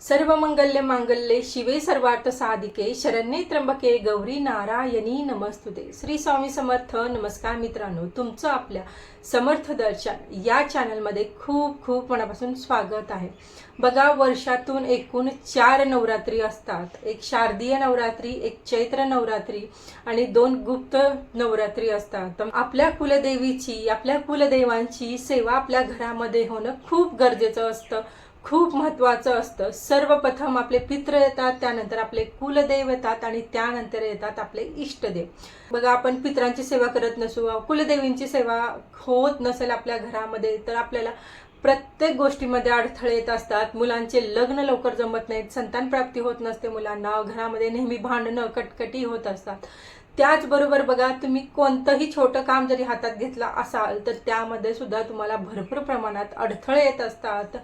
सर्व मंगल्य मांगल्ये शिवे सर्वार्थ साधिके शरण्ये त्र्यंबके गौरी नारायणी नमस्तुते। श्री स्वामी समर्थ। नमस्कार मित्रांनो, तुमचं आपल्या समर्थ दर्शन या चॅनलमध्ये खूप खूप मनापासून स्वागत आहे। बघा, वर्षातून एकूण 4 नवरात्री असतात। एक शारदीय नवरात्री, एक चैत्र नवरात्री आणि 2 गुप्त नवरात्री असतात। आपल्या कुलदेवीची, आपल्या कुलदेवांची सेवा आपल्या घरामध्ये होणं खूप गरजेचं असतं, खूप महत्त्वाचं असतं। सर्वप्रथम आपले पितृ येतात, त्यानंतर आपले कुलदेव येतात आणि त्यानंतर येतात आपले इष्टदेव। बघा, आपण पितरांची सेवा करत नसू, कुलदेवींची सेवा होत नसेल आपल्या घरामध्ये, तर आपल्याला प्रत्येक गोष्टीमध्ये अडथळे येत असतात। मुलांचे लग्न लवकर जमत नाहीत, संतान प्राप्ती होत नसते मुलांना, घरामध्ये नेहमी भांडणं कटकटी होत असतात। त्याचबरोबर बघा, तुम्ही कोणतंही छोटं काम जरी हातात घेतला असाल तर त्यामध्ये सुद्धा तुम्हाला भरपूर प्रमाणात अडथळे येत असतात,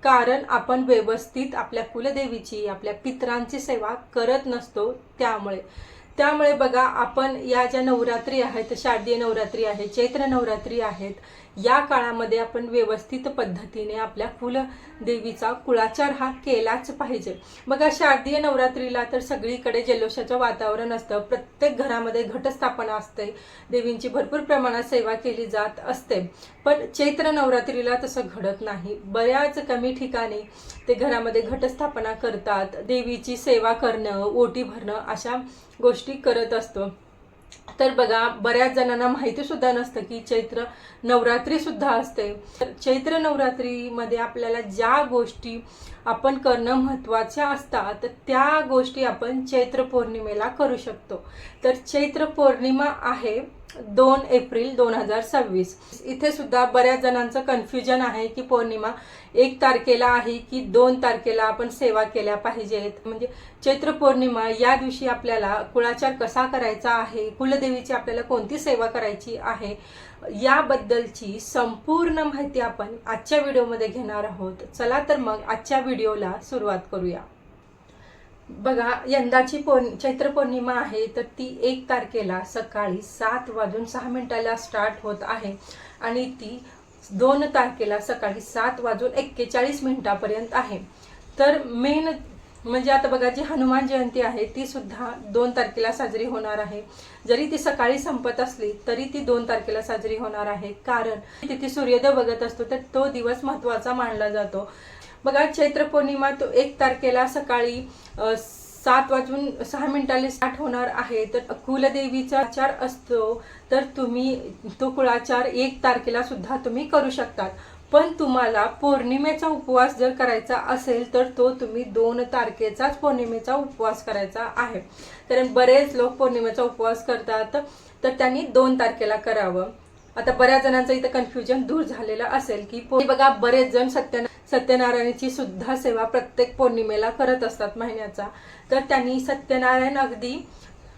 कारण आपण व्यवस्थित आपल्या कुलदेवीची, आपल्या पितरांची सेवा करत नसतो। त्यामुळे बघा, आपण या ज्या नवरात्री आहेत, शारदीय नवरात्री आहे, चैत्र नवरात्री आहेत, या काळामध्ये आपण व्यवस्थित पद्धतीने आपल्या कुलदेवीचा कुळाचार हा केलाच पाहिजे। बघा, शारदीय नवरात्रीला तर सगळीकडे जल्लोषाचं वातावरण असतं, प्रत्येक घरामध्ये घटस्थापना असते, देवींची भरपूर प्रमाणात सेवा केली जात असते। पण चैत्र नवरात्रीला तसं घडत नाही। बऱ्याच कमी ठिकाणी ते घरामध्ये घटस्थापना करतात, देवीची सेवा करणं, ओटी भरणं अशा गोष्टी करत असतो। तर बघा, बऱ्याच जणांना माहिती सुद्धा नसतं की चैत्र नवरात्री सुद्धा असते। तर चैत्र नवरात्रीमध्ये आपल्याला ज्या गोष्टी आपण करणं महत्त्वाच्या असतात त्या गोष्टी आपण चैत्र पौर्णिमेला करू शकतो। तर चैत्र पौर्णिमा आहे 2 एप्रिल 2026। इथे सुद्धा बऱ्याच जणांचं कन्फ्युजन आहे की पौर्णिमा 1 तारखेला आहे की 2 तारखेला आपण सेवा केल्या पाहिजेत। म्हणजे चैत्र पौर्णिमा या दिवशी आपल्याला कुळाचार कसा करायचा आहे, कुलदेवीची आपल्याला कोणती सेवा करायची आहे, याबद्दलची संपूर्ण माहिती आपण आजच्या व्हिडिओमध्ये घेणार आहोत। चला तर मग आजच्या व्हिडिओला सुरुवात करूया। बघा, यंदाची चैत्र पौर्णिमा आहे तर ती 1 तारखेला सकाळी 7:06 स्टार्ट होत आहे आणि ती 2 तारखेला सकाळी 7:41 पर्यंत आहे। तर मेन म्हणजे आता बघा, जी हनुमान जयंती आहे ती सुद्धा 2 तारखेला साजरी होणार आहे। जरी ती सकाळी संपत असली तरी ती 2 तारखेला साजरी होणार आहे, कारण तिथे सूर्योदय बघत असतो, तर तो दिवस महत्त्वाचा मानला जातो। बघा, चैत्र पौर्णिमा तो 1 तारखेला सकाळी 7:06 स्टार्ट होणार आहे। तर कुलदेवीचा आचार असतो, तर तुम्ही तो कुळाचार 1 तारखेला सुद्धा तुम्ही करू शकतात। पण तुम्हाला पौर्णिमेचा उपवास जर करायचा असेल तर तो तुम्ही 2 तारखेचाच पौर्णिमेचा उपवास करायचा आहे। कारण बरेच लोक पौर्णिमेचा उपवास करतात, तर त्यांनी 2 तारखेला करावं। आता बऱ्याच जणांचं इथं कन्फ्युजन दूर झालेलं असेल की बघा, बरेच जण सत्यनारायणाची सुद्धा सेवा प्रत्येक पौर्णिमेला करत असतात महिन्याचा। तर त्यांनी सत्यनारायण अगदी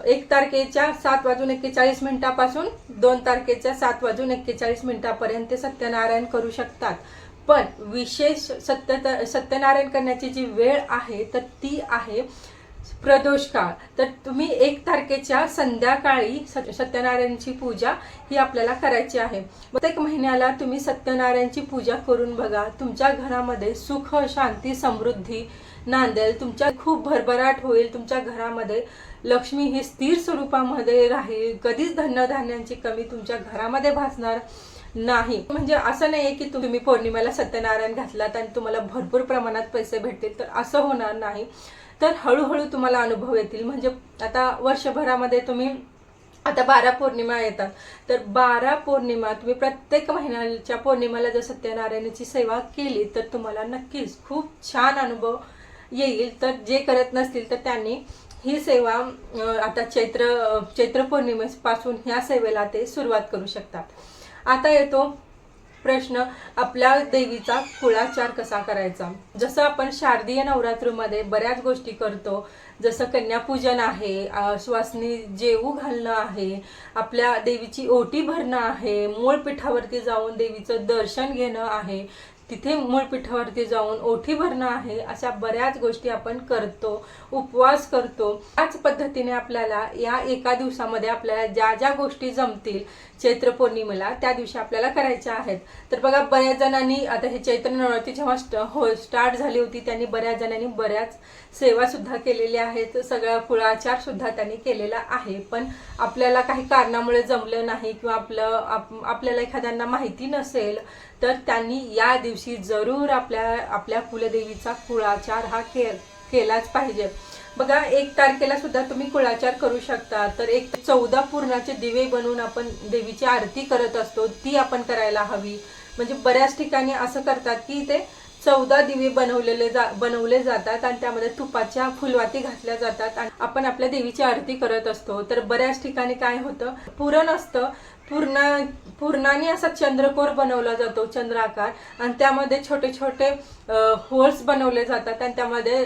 1 तारखेच्या 7:41 पासून 2 तारखेच्या 7:41 पर्यंत सत्यनारायण करू शकतात। पण विशेष सत्यनारायण करण्याची जी वेळ आहे तर ती आहे प्रदोष काळ। तर तुम्ही 1 तारखेच्या संध्याकाळी सत्यनारायणची पूजा ही आपल्याला करायची आहे। प्रत्येक महिन्याला तुम्ही सत्यनारायणची पूजा करून बघा, तुमच्या घरामध्ये सुख, शांती, समृद्धी नांदेल, तुमच्या खूप भरभराट होईल, तुमच्या घरामध्ये लक्ष्मी ही स्थिर स्वरूपामध्ये राहील, कधीच धनधान्यांची कमी तुमच्या घरामध्ये भासणार नाही। म्हणजे असं नाही की तुम्ही पौर्णिमेला सत्यनारायण घातलात आणि तुम्हाला भरपूर प्रमाणात पैसे भेटतील, तर असं होणार नाही। तर हळूहळू तुम्हाला अनुभव येतील। म्हणजे आता वर्षभरामध्ये तुम्ही आता 12 पौर्णिमा येतात, तर 12 पौर्णिमा तुम्ही प्रत्येक महिन्याच्या पौर्णिमेला जर सत्यनारायणाची सेवा केली तर तुम्हाला नक्कीच खूप छान अनुभव येईल। तर जे करत नसतील तर त्यांनी ही सेवा आता चैत्र पौर्णिमेपासून ह्या सेवेला ते सुरुवात करू शकतात। आता येतो प्रश्न, आपल्या देवीचा कुळाचार कसा करायचा। जसं आपण शारदीय नवरात्रीमध्ये बऱ्याच गोष्टी करतो, जसं कन्यापूजन आहे, श्वासनी जेवू घालणं आहे, आपल्या देवीची ओटी भरणं आहे, मूळ पीठावरती जाऊन देवीचं दर्शन घेणं आहे, तिथे मूळपीठावरती जाऊन ओठी भरणं आहे, अशा बऱ्याच गोष्टी आपण करतो, उपवास करतो। त्याच पद्धतीने आपल्याला या एका दिवसामध्ये आपल्याला ज्या ज्या गोष्टी जमतील चैत्र पौर्णिमेला त्या दिवशी आपल्याला करायच्या आहेत। तर बघा, बऱ्याच जणांनी आता हे चैत्र नवरात्री जेव्हा स्टार्ट झाली होती त्यांनी बऱ्याच जणांनी बऱ्याच सेवा सुद्धा केलेल्या आहेत, सगळा कुळाचार सुद्धा त्यांनी केलेला आहे। पण आपल्याला काही कारणामुळे जमलं नाही किंवा आपल्याला एखाद्यांना माहिती नसेल तर त्यांनी या दिवशी जरूर आपल्या कुलदेवीचा कुळाचार हा केलाच पाहिजे। बघा, 1 तारखेला सुद्धा तुम्ही कुळाचार करू शकता। तर 14 पूर्णाचे दिवे बनवून आपण देवीची आरती करत असतो, ती आपण करायला हवी। म्हणजे बऱ्याच ठिकाणी असं करतात की ते 14 दिवे बनवले जातात आणि त्यामध्ये तुपाच्या फुलवाती घातल्या जातात आणि आपण आपल्या देवीची आरती करत असतो। तर बऱ्याच ठिकाणी काय होतं, पुरण असतं, पूर्णाने असा चंद्रकोर बनवला जातो, चंद्राकार, आणि त्यामध्ये छोटे छोटे होल्स बनवले जातात आणि त्यामध्ये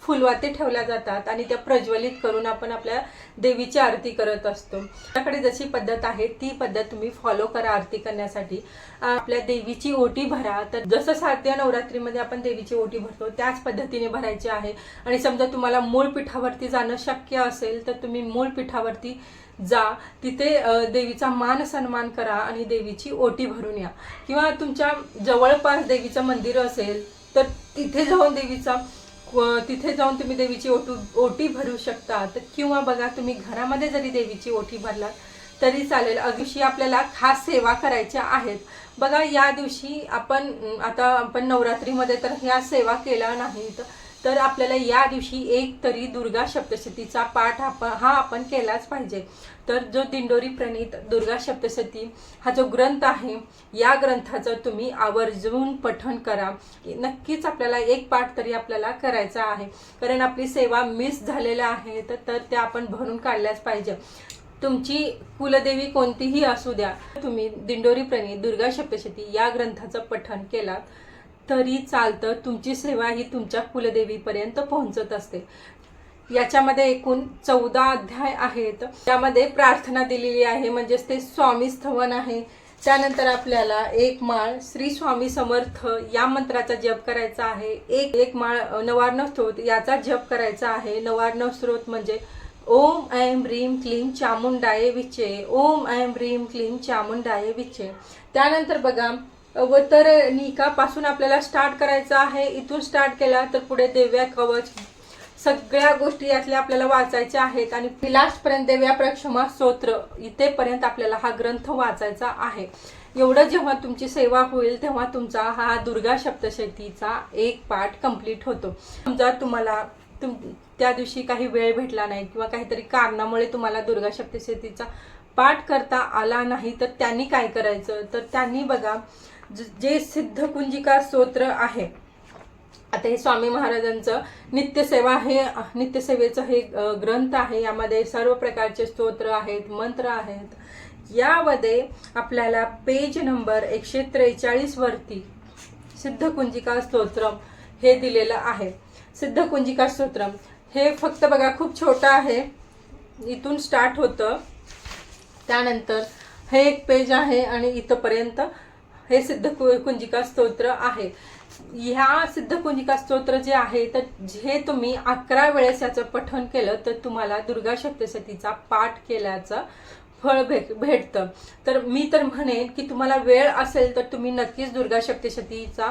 फुलवाती ठेवल्या जातात आणि त्या प्रज्वलित करून आपण आपल्या देवीची आरती करत असतो। आपल्याकडे जशी पद्धत आहे ती पद्धत तुम्ही फॉलो करा आरती करण्यासाठी। आपल्या देवीची ओटी भरा। तर जसं शारदीय नवरात्रीमध्ये आपण देवीची ओटी भरतो त्याच पद्धतीने भरायची आहे। आणि समजा तुम्हाला मूळपीठावरती जाणं शक्य असेल तर तुम्ही मूळपीठावरती जा, तिथे देवीचा मान सन्मान करा आणि देवीची ओटी भरून या। किंवा तुमच्या जवळपास देवीचं मंदिर असेल तर तिथे जाऊन तुम्ही देवीची ओटी भरू शकता। किंवा बघा, तुम्ही घरामध्ये जरी देवीची ओटी भरलात तरी चालेल। दिवशी आपल्याला खास सेवा करायच्या आहेत। बघा, या दिवशी आपण नवरात्रीमध्ये तर ह्या सेवा केल्या नाहीत, तर आपल्याला या दिवशी एक तरी दुर्गा सप्तशतीचा पाठ आपण केलाच पाहिजे। तर जो दिंडोरी प्रणीत दुर्गा सप्तशती हा जो ग्रंथ आहे, या ग्रंथाचं तुम्ही आवर्जून पठण करा। नक्कीच आपल्याला एक पाठ तरी आपल्याला करायचा आहे, कारण आपली सेवा मिस झालेल्या आहेत तर त्या आपण भरून काढल्याच पाहिजे। तुमची कुलदेवी कोणतीही असू द्या, तुम्ही दिंडोरी प्रणीत दुर्गा सप्तशती या ग्रंथाचं पठण केलात तरी चालतं। तुमची सेवा ही तुमच्या कुलदेवीपर्यंत पोहोचत असते। याच्यामध्ये एकूण 14 अध्याय आहेत, त्यामध्ये प्रार्थना दिलेली आहे, म्हणजेच ते स्वामी स्तवन आहे। त्यानंतर आपल्याला 1 माळ श्री स्वामी समर्थ या मंत्राचा जप करायचा आहे। एक माळ नवार्णव स्तोत्र याचा जप करायचा आहे। नवार्णव स्तोत्र म्हणजे ओम ऐं ह्रीं क्लीं चामुंडाय विचे, ओम ऐं ह्रीं क्लीं चामुंडाय विचे। त्यानंतर बघा, अवतरणिकापासून आपल्याला स्टार्ट करायचं आहे। इथून स्टार्ट केला तर पुढे देव्या कवच सगळ्या गोष्टी यातल्या आपल्याला वाचायच्या आहेत आणि लास्टपर्यंत देव्या प्रक्षमा स्तोत्र इथेपर्यंत आपल्याला हा ग्रंथ वाचायचा आहे। एवढं जेव्हा तुमची सेवा होईल तेव्हा तुमचा हा दुर्गा सप्तशतीचा एक पाठ कंप्लीट होतो। समजा तुम्हाला त्या दिवशी काही वेळ भेटला नाही किंवा काहीतरी कारणामुळे तुम्हाला दुर्गा सप्तशतीचा पाठ करता आला नाही तर त्यांनी काय करायचं, तर त्यांनी बघा, जे सिद्धकुंजिका स्तोत्र आहे, आता हे स्वामी महाराजांचं नित्यसेवा हे नित्यसेवेचं हे ग्रंथ आहे। यामध्ये सर्व प्रकारचे स्तोत्र आहेत, मंत्र आहेत। यामध्ये आपल्याला पेज नंबर 143 वरती सिद्धकुंजिका स्तोत्रम हे दिलेलं आहे। सिद्धकुंजिका स्तोत्रम हे फक्त बघा खूप छोटं आहे, इथून स्टार्ट होतं, त्यानंतर हे एक पेज आहे आणि इथपर्यंत हे सिद्धकुंजिका स्तोत्र आहे। ह्या सिद्धकुंजिका स्तोत्र जे आहे तर जे तुम्ही 11 वेळेस याचं पठण केलं तर तुम्हाला दुर्गा सप्तशतीचा पाठ केल्याचं फळ भेटतं। तर मी तर म्हणेन की तुम्हाला वेळ असेल तर तुम्ही नक्कीच दुर्गा सप्तशतीचा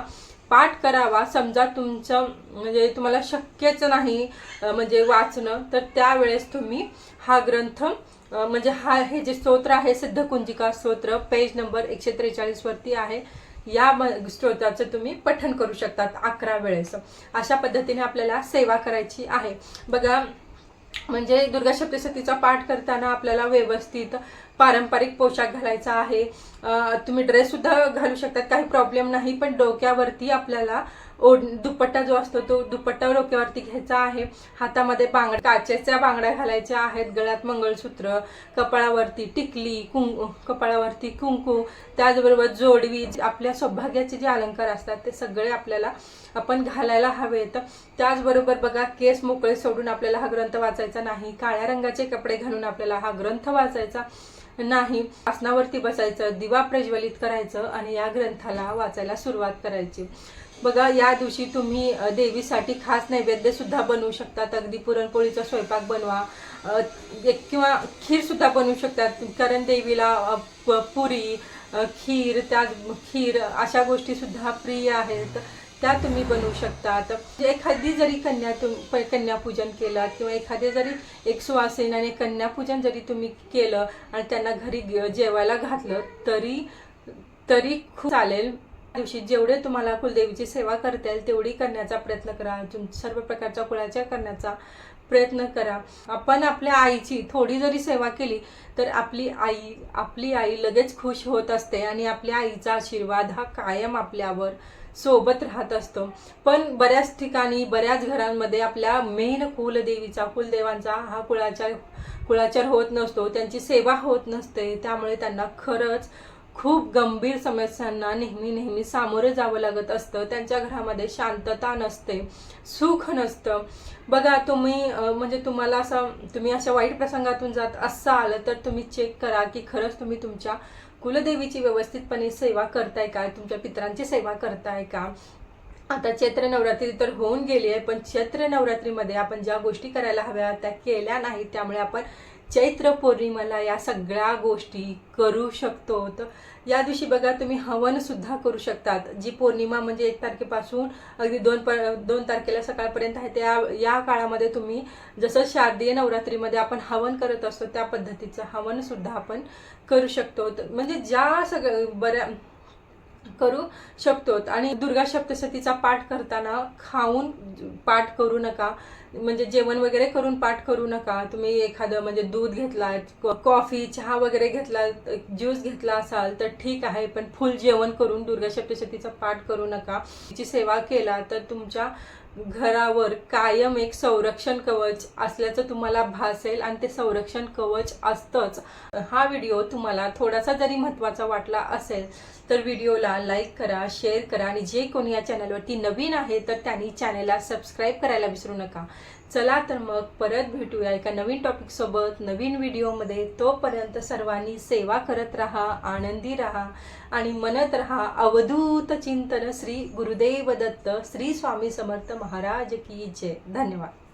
पाठ करावा। समजा तुमचं म्हणजे तुम्हाला शक्यच नाही म्हणजे वाचणं, तर त्यावेळेस तुम्ही हा ग्रंथ म्हणजे हे जे स्तोत्र आहे सिद्धकुंजिका स्तोत्र पेज नंबर 143 वरती आहे, या स्तोत्राचं तुम्ही पठण करू शकतात 11 वेळेस। अशा पद्धतीने आपल्याला सेवा करायची आहे। बघा, म्हणजे दुर्गा सप्तशतीचा पाठ करताना आपल्याला व्यवस्थित पारंपरिक पोशाख घालायचा आहे। तुम्ही ड्रेस सुद्धा घालू शकतात, काही प्रॉब्लेम नाही, पण डोक्यावरती आपल्याला दुपट्टा जो असतो तो दुपट्टा डोक्यावरती घ्यायचा आहे। हातामध्ये काचेच्या बांगड्या घालायच्या आहेत, गळ्यात मंगळसूत्र, कपाळावरती टिकली, कपाळावरती कुंकू, त्याचबरोबर जोडवी, आपल्या सौभाग्याचे जे अलंकार असतात ते सगळे आपण घालायला हवेत। त्याचबरोबर बघा, केस मोकळे सोडून आपल्याला हा ग्रंथ वाचायचा नाही, काळ्या रंगाचे कपडे घालून आपल्याला हा ग्रंथ वाचायचा नाही, आसनावरती बसायचं, दिवा प्रज्वलित करायचं आणि या ग्रंथाला वाचायला सुरुवात करायची. बघा, या दिवशी तुम्ही देवीसाठी खास नैवेद्य सुद्धा बनवू शकतात. अगदी पुरणपोळीचा स्वयंपाक बनवा, किंवा खीर सुद्धा बनवू शकतात, कारण देवीला पुरी, खीर अशा गोष्टी सुद्धा प्रिय आहेत, त्या तुम्ही बनवू शकतात. एखादी जरी कन्यापूजन केलं किंवा एखादे जरी एक सुवासिनी आणि कन्यापूजन जरी तुम्ही केलं आणि त्यांना घरी जेवायला घातलं तरी खूप चालेल. दिवशी जेवढे तुम्हाला कुलदेवीची सेवा करता येईल तेवढी करण्याचा प्रयत्न करा. सर्व प्रकारच्या कुळाच्या करण्याचा प्रयत्न करा. आपण आपल्या आईची थोडी जरी सेवा केली तर आपली आई लगेच खुश होत असते आणि आपल्या आईचा आशीर्वाद हा कायम आपल्यावर सोबत राहत असतो. पण बऱ्याच ठिकाणी, बऱ्याच घरांमध्ये आपल्या मेन कुलदेवांचा हा कुळाचार होत नसतो, त्यांची सेवा होत नसते. त्यामुळे त्यांना खरंच खूप गंभीर समस्यांना नेहमी सामोरं जावं लागत असतं. त्यांच्या घरामध्ये शांतता नसते, सुख नसतं. बघा, तुम्ही अशा वाईट प्रसंगातून जात असाल तर तुम्ही चेक करा की खरंच तुम्ही तुमच्या कुलदेवीची व्यवस्थितपणे सेवा करताय का, तुमच्या पितरांची सेवा करताय का. आता चैत्र नवरात्री तर होऊन गेली आहे, पण चैत्र नवरात्रीमध्ये आपण ज्या गोष्टी करायला हव्या त्या केल्या नाहीत. त्यामुळे आपण चैत्र पौर्णिमेला या सगळ्या गोष्टी करू शकतो. तर या दिवशी बघा, तुम्ही हवन सुद्धा करू शकतात. जी पौर्णिमा म्हणजे 1 तारखेपासून अगदी 2 तारखेला सकाळपर्यंत आहे, या काळामध्ये तुम्ही जसं शारदीय नवरात्रीमध्ये आपण हवन करत असतो त्या पद्धतीचं हवन सुद्धा आपण करू शकतो. म्हणजे बऱ्या करू शकतो. आणि दुर्गा सप्तशतीचा पाठ करताना खाऊन पाठ करू नका, म्हणजे जेवण वगैरे करून पाठ करू नका. तुम्ही एखादं म्हणजे दूध घेतला, कॉफी, चहा वगैरे घेतला, ज्यूस घेतला असाल तर ठीक आहे, पण फुल जेवण करून दुर्गा सप्तशतीचा पाठ करू नका. तिची सेवा केला तर तुमच्या घरावर कायम एक संरक्षण कवच असल्याचं तुम्हाला भासेल आणि ते संरक्षण कवच असतंच. हा व्हिडिओ तुम्हाला थोडासा जरी महत्त्वाचा वाटला असेल तर व्हिडिओला लाईक करा, शेअर करा आणि जे कोणी या चॅनलवरती नवीन आहे तर त्यांनी चॅनलला सबस्क्राईब करायला विसरू नका. चला तर मग परत भेटूया एका नवीन टॉपिक सोबत, नवीन व्हिडिओमध्ये. तोपर्यंत सर्वांनी सेवा करत राहा, आनंदी राहा आणि म्हणत राहा अवधूत चिंतन. श्री गुरुदेव दत्त, श्री स्वामी समर्थ महाराज की जय. धन्यवाद.